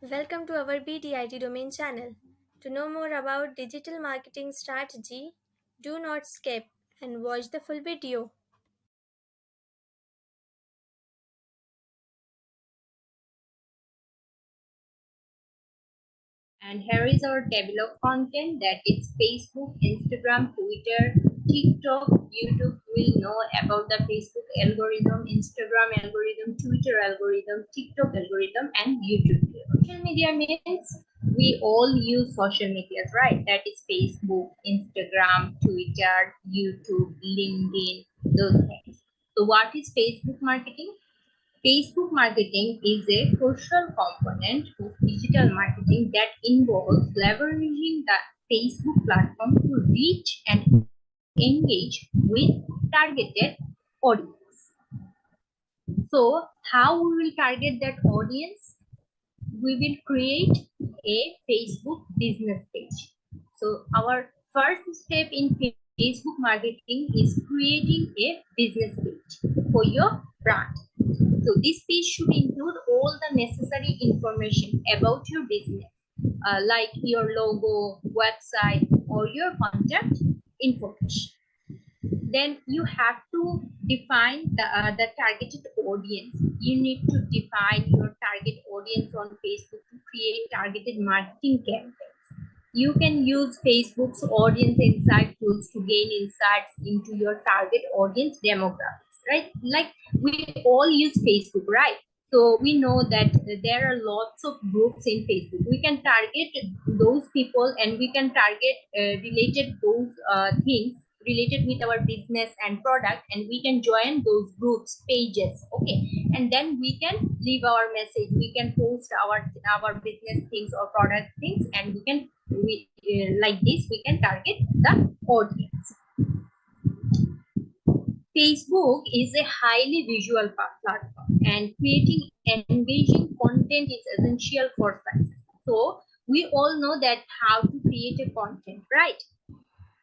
Welcome to our BDIT domain channel. To know more about digital marketing strategy, do not skip and watch the full video. And here is our table of content, that is Facebook, Instagram, Twitter, TikTok, YouTube. We'll know about the Facebook algorithm, Instagram algorithm, Twitter algorithm, TikTok algorithm, and YouTube. Social media means we all use social medias, right? That is Facebook, Instagram, Twitter, YouTube, LinkedIn, those things. So what is Facebook marketing? Facebook marketing is a crucial component of digital marketing that involves leveraging the Facebook platform to reach and engage with targeted audience. So, how we will target that audience? We will create a Facebook business page. So, our first step in Facebook marketing is creating a business page for your brand. So this page should include all the necessary information about your business, like your logo, website, or your contact information. Then you have to define the targeted audience. You need to define your target audience on Facebook to create targeted marketing campaigns. You can use Facebook's audience insight tools to gain insights into your target audience demographics, right? Like we all use Facebook, right? So we know that there are lots of groups in Facebook. We can target those people and we can target related those things related with our business and product, and we can join those groups pages, okay, and then we can leave our message, we can post our business things or product things, and like this we can target the audience. Facebook is a highly visual platform, and creating engaging content is essential for success. So we all know that how to create a content, right?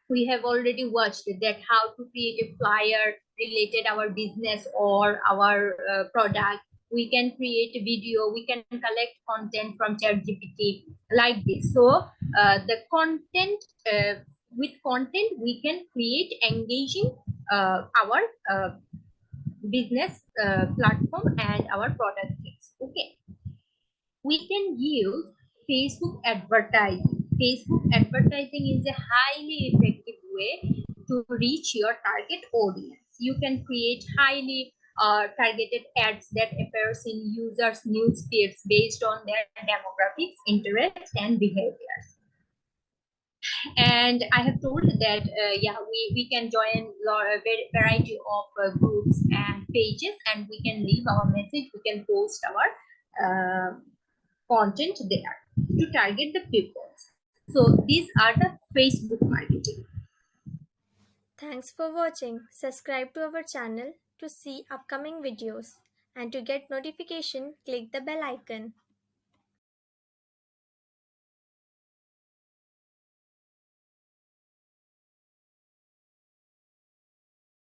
We have already watched that how to create a flyer related our business or our product. We can create a video, we can collect content from ChatGPT, like this. So the content with content we can create engaging our business platform and our product things, okay. We can use Facebook advertising. Facebook advertising is a highly effective way to reach your target audience. You can create highly targeted ads that appears in users' news feeds based on their demographics, interests, and behaviors. And I have told that we can join a variety of groups and pages, and we can leave our message, we can post our content there to target the people. So these are the Facebook marketing. Thanks for watching. Subscribe to our channel to see upcoming videos and to get notification, click the bell icon.